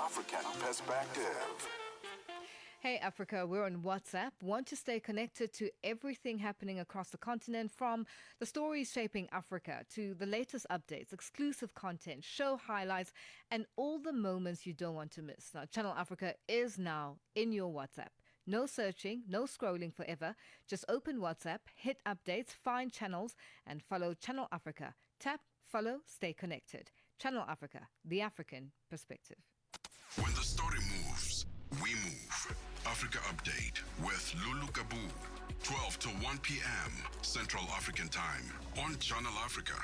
African perspective. Hey Africa, we're on WhatsApp. Want to stay connected to everything happening across the continent, from the stories shaping Africa to the latest updates, exclusive content, show highlights, and all the moments you don't want to miss. Now, Channel Africa is now in your WhatsApp. No searching, no scrolling forever. Just open WhatsApp, hit updates, find channels, and follow Channel Africa. Tap, follow, stay connected. Channel Africa, the African perspective. When the story moves, we move. Africa Update with Lulu Gaboo, 12 to 1 p.m. Central African Time on Channel Africa.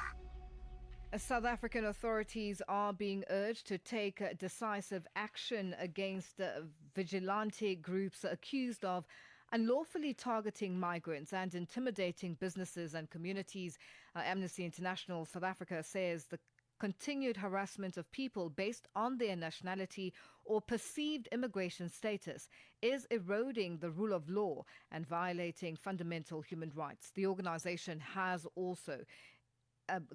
South African authorities are being urged to take decisive action against vigilante groups accused of unlawfully targeting migrants and intimidating businesses and communities. Amnesty International South Africa says the continued harassment of people based on their nationality or perceived immigration status is eroding the rule of law and violating fundamental human rights. The organization has also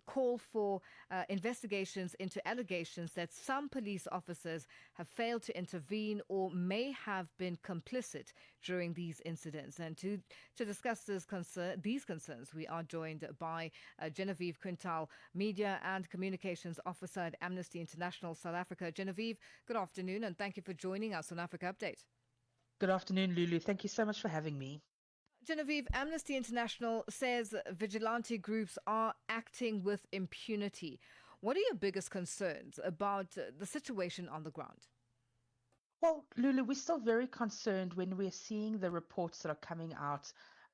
call for investigations into allegations that some police officers have failed to intervene or may have been complicit during these incidents. And to discuss these concerns, we are joined by Genevieve Quintal, Media and Communications Officer at Amnesty International South Africa. Genevieve, good afternoon, and thank you for joining us on Africa Update. Good afternoon, Lulu. Thank you so much for having me. Genevieve, Amnesty International says vigilante groups are acting with impunity. What are your biggest concerns about the situation on the ground? Well, Lulu, we're still very concerned when we're seeing the reports that are coming out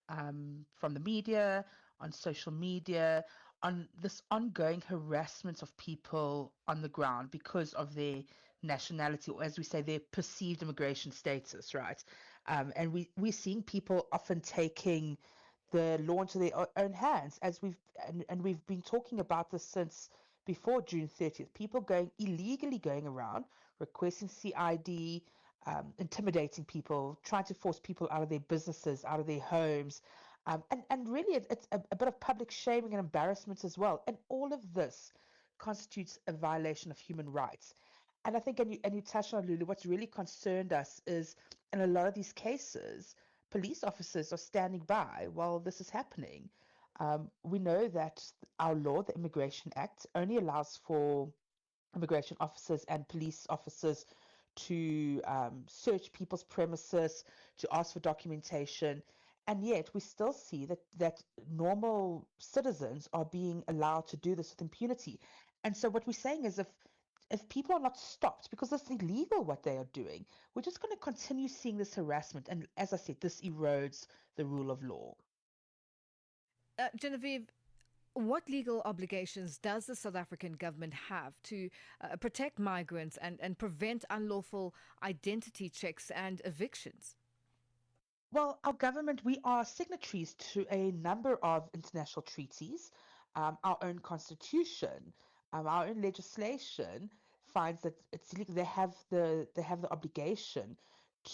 from the media, on social media, on this ongoing harassment of people on the ground because of their nationality, or as we say, their perceived immigration status, right? And we're seeing people often taking the law into their own hands, as we've been talking about this since before June 30th. People illegally going around, requesting CID, intimidating people, trying to force people out of their businesses, out of their homes. And really, it's a bit of public shaming and embarrassment as well. And all of this constitutes a violation of human rights. And I think, and you touched on, Lulu, what's really concerned us is, in a lot of these cases, police officers are standing by while this is happening. We know that our law, the Immigration Act, only allows for immigration officers and police officers to search people's premises, to ask for documentation. And yet we still see that normal citizens are being allowed to do this with impunity. And so what we're saying is, if people are not stopped, because it's illegal what they are doing, we're just going to continue seeing this harassment. And as I said, this erodes the rule of law. Genevieve, what legal obligations does the South African government have to protect migrants and prevent unlawful identity checks and evictions? Well, our government, we are signatories to a number of international treaties. Our own constitution, our own legislation finds that it's illegal. They have the obligation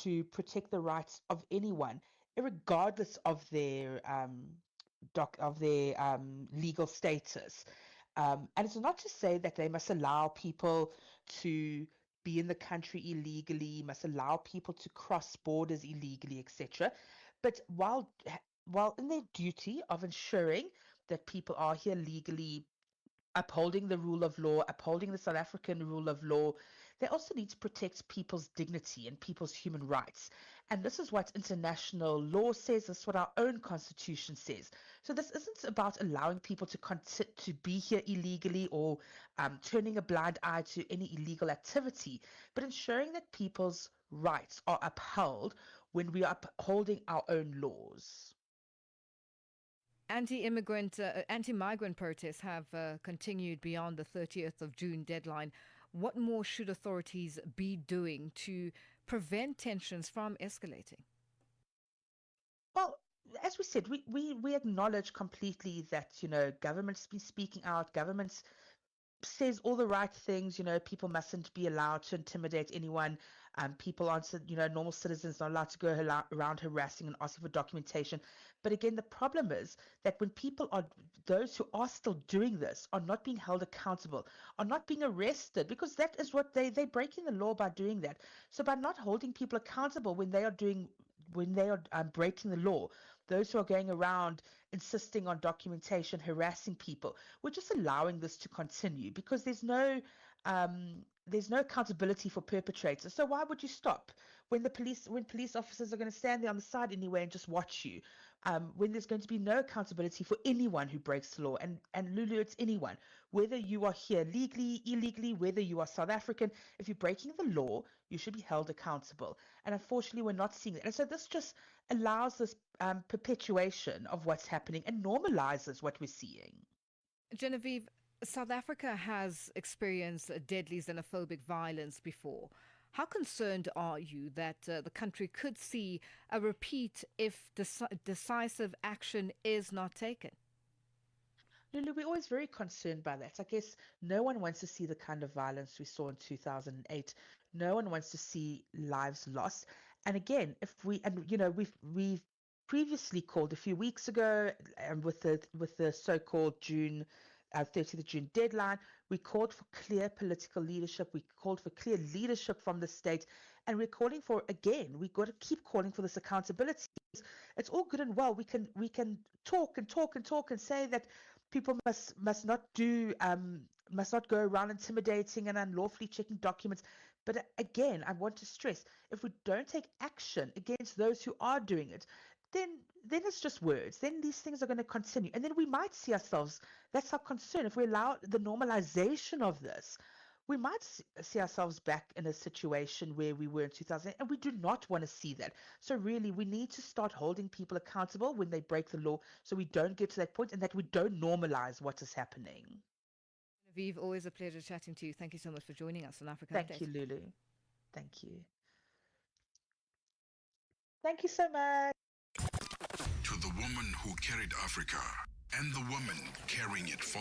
to protect the rights of anyone, regardless of their legal status. And it's not to say that they must allow people to be in the country illegally, must allow people to cross borders illegally, etc. But while in their duty of ensuring that people are here legally, upholding the rule of law, upholding the South African rule of law, they also need to protect people's dignity and people's human rights. And this is what international law says. This is what our own constitution says. So this isn't about allowing people to be here illegally or turning a blind eye to any illegal activity, but ensuring that people's rights are upheld when we are upholding our own laws. Anti-migrant protests have continued beyond the 30th of June deadline. What more should authorities be doing to prevent tensions from escalating? Well, as we said, we acknowledge completely that, government's been speaking out, governments says all the right things. People mustn't be allowed to intimidate anyone. People aren't, normal citizens not allowed to go around harassing and asking for documentation. But again, the problem is that when those who are still doing this are not being held accountable, are not being arrested, because that is what they're breaking the law by doing that. So by not holding people accountable when they are breaking the law, those who are going around insisting on documentation, harassing people, we're just allowing this to continue because there's no accountability for perpetrators. So why would you stop when police officers are going to stand there on the side anyway and just watch you? When there's going to be no accountability for anyone who breaks the law, and Lulu, it's anyone, whether you are here legally, illegally, whether you are South African, if you're breaking the law, you should be held accountable. And unfortunately, we're not seeing it. And so this just allows this perpetuation of what's happening and normalizes what we're seeing. Genevieve, South Africa has experienced deadly xenophobic violence before. How concerned are you that the country could see a repeat if decisive action is not taken? Lulu, we're always very concerned by that. I guess no one wants to see the kind of violence we saw in 2008. No one wants to see lives lost. And again, we've previously called a few weeks ago, with the so-called June 30th of June deadline, we called for clear political leadership. We called for clear leadership from the state, and we're calling for, again, we've got to keep calling for this accountability. It's all good and well. We can talk and talk and talk and say that people must not go around intimidating and unlawfully checking documents. But again, I want to stress, if we don't take action against those who are doing it, then it's just words. Then these things are going to continue. And then we might see ourselves, that's our concern. If we allow the normalization of this, we might see ourselves back in a situation where we were in 2008, and we do not want to see that. So really, we need to start holding people accountable when they break the law, so we don't get to that point and that we don't normalize what is happening. Genevieve, always a pleasure chatting to you. Thank you so much for joining us on Africa Thank Update. you, Lulu. Thank you. Thank you so much. To the woman who carried Africa and the woman carrying it forward.